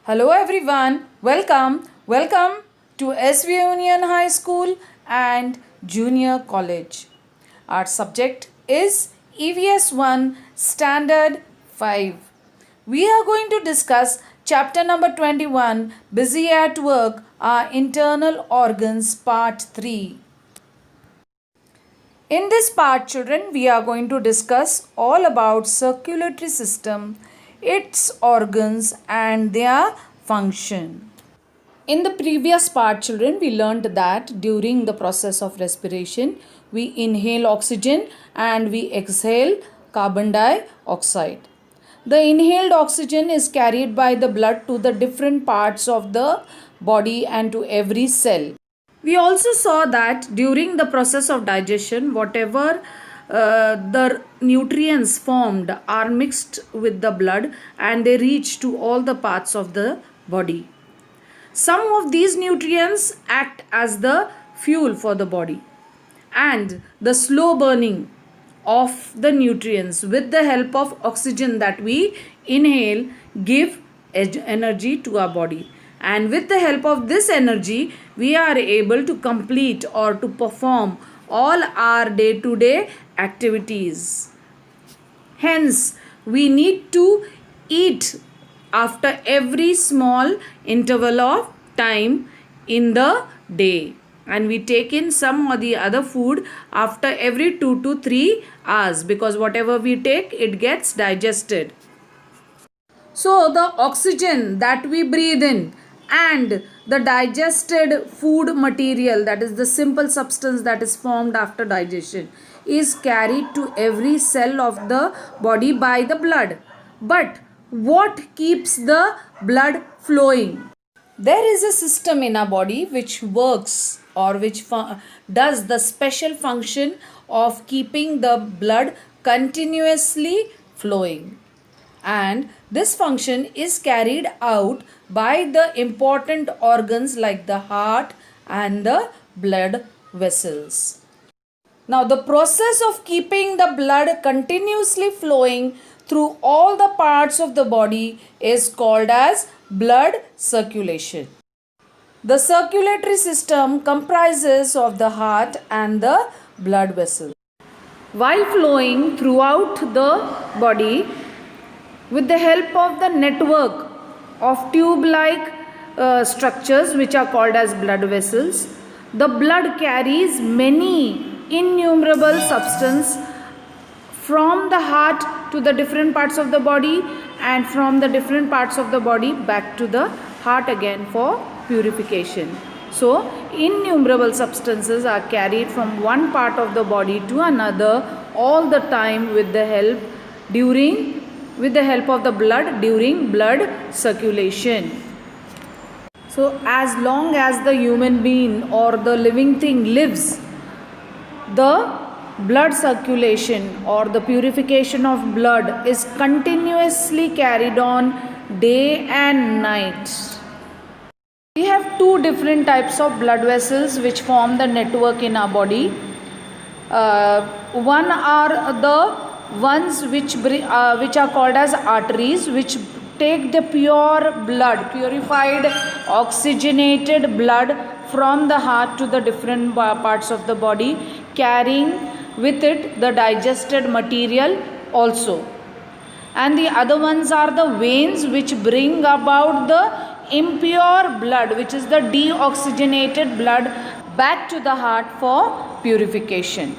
Hello everyone, welcome to SV Union High School and Junior College. Our subject is EVS 1 Standard 5. We are going to discuss chapter number 21 Busy at Work, our internal organs part 3. In this part, children, we are going to discuss all about circulatory system, its organs and their function. In the previous part, children, we learned that during the process of respiration, we inhale oxygen and we exhale carbon dioxide. The inhaled oxygen is carried by the blood to the different parts of the body and to every cell. We also saw that during the process of digestion, whatever the nutrients formed are mixed with the blood and they reach to all the parts of the body. Some of these nutrients act as the fuel for the body, and the slow burning of the nutrients with the help of oxygen that we inhale give energy to our body, and with the help of this energy we are able to complete or to perform all our day-to-day activities. Hence, we need to eat after every small interval of time in the day, and we take in some or the other food after every 2 to 3 hours, because whatever we take, it gets digested. So the oxygen that we breathe in and the digested food material, that is the simple substance that is formed after digestion, is carried to every cell of the body by the blood. But what keeps the blood flowing? There is a system in our body which works or which does the special function of keeping the blood continuously flowing, and this function is carried out by the important organs like the heart and the blood vessels. Now, the process of keeping the blood continuously flowing through all the parts of the body is called as blood circulation. The circulatory system comprises of the heart and the blood vessels. While flowing throughout the body, with the help of the network of tube-like structures which are called as blood vessels, the blood carries many innumerable substances from the heart to the different parts of the body, and from the different parts of the body back to the heart again for purification. So, innumerable substances are carried from one part of the body to another all the time with the help of the blood during blood circulation. So, as long as the human being or the living thing lives, the blood circulation or the purification of blood is continuously carried on day and night. We have two different types of blood vessels which form the network in our body. One are the ones which are called as arteries, which take the pure blood, purified, oxygenated blood from the heart to the different parts of the body, carrying with it the digested material also. And the other ones are the veins, which bring about the impure blood, which is the deoxygenated blood, back to the heart for purification.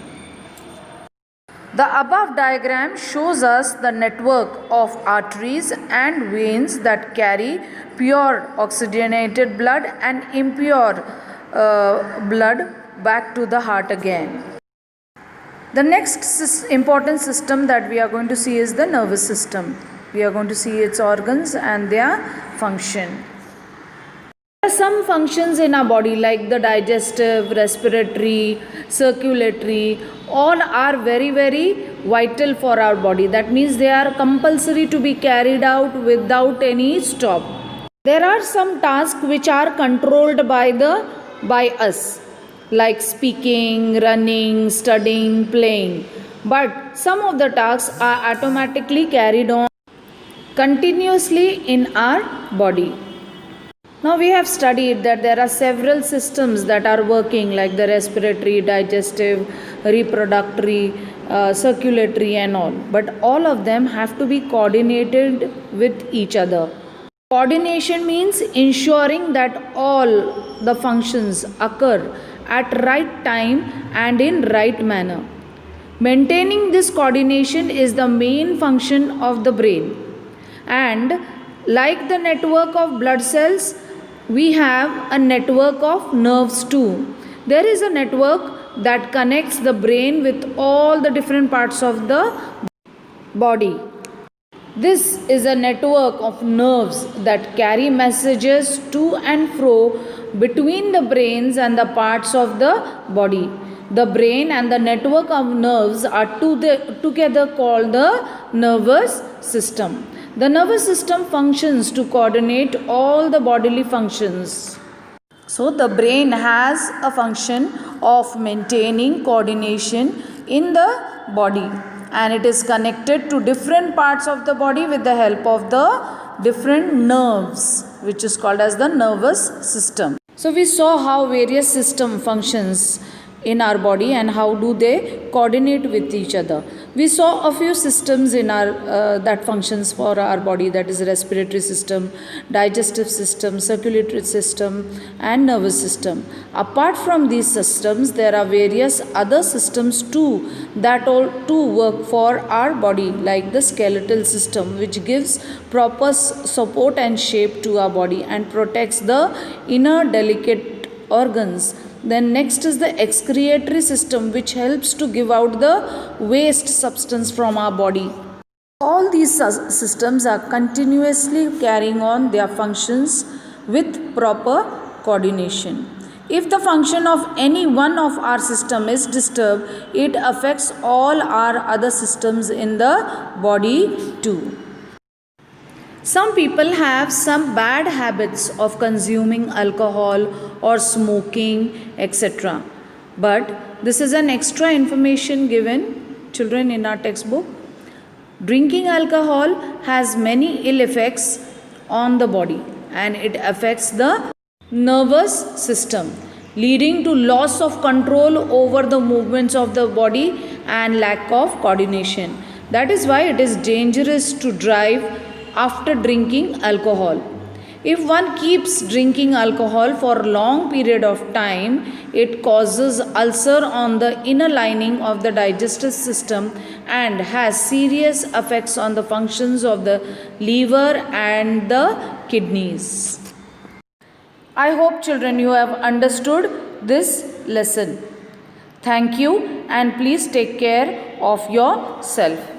The above diagram shows us the network of arteries and veins that carry pure oxygenated blood and impure blood back to the heart again. The next important system that we are going to see is the nervous system. We are going to see its organs and their function. There are some functions in our body like the digestive, respiratory, circulatory, all are very, very vital for our body. That means they are compulsory to be carried out without any stop. There are some tasks which are controlled by us, like speaking, running, studying, playing. But some of the tasks are automatically carried on continuously in our body. Now we have studied that there are several systems that are working, like the respiratory, digestive, reproductory, circulatory and all. But all of them have to be coordinated with each other. Coordination means ensuring that all the functions occur at right time and in right manner. Maintaining this coordination is the main function of the brain. And like the network of blood cells, we have a network of nerves too. There is a network that connects the brain with all the different parts of the body. This is a network of nerves that carry messages to and fro between the brains and the parts of the body. The brain and the network of nerves are together called the nervous system. The nervous system functions to coordinate all the bodily functions. So the brain has a function of maintaining coordination in the body, and it is connected to different parts of the body with the help of the different nerves, which is called as the nervous system. So we saw how various system functions in our body and how do they coordinate with each other. We saw a few systems in our that functions for our body, that is respiratory system, digestive system, circulatory system and nervous system. Apart from these systems, there are various other systems too that all too work for our body, like the skeletal system, which gives proper support and shape to our body and protects the inner delicate organs. Then next is the excretory system, which helps to give out the waste substance from our body. All these systems are continuously carrying on their functions with proper coordination. If the function of any one of our system is disturbed, it affects all our other systems in the body too. Some people have some bad habits of consuming alcohol or smoking, etc. But this is an extra information given, children, in our textbook. Drinking alcohol has many ill effects on the body, and it affects the nervous system, leading to loss of control over the movements of the body and lack of coordination. That is why it is dangerous to drive after drinking alcohol. If one keeps drinking alcohol for a long period of time, it causes ulcer on the inner lining of the digestive system and has serious effects on the functions of the liver and the kidneys. I hope, children, you have understood this lesson. Thank you, and please take care of yourself.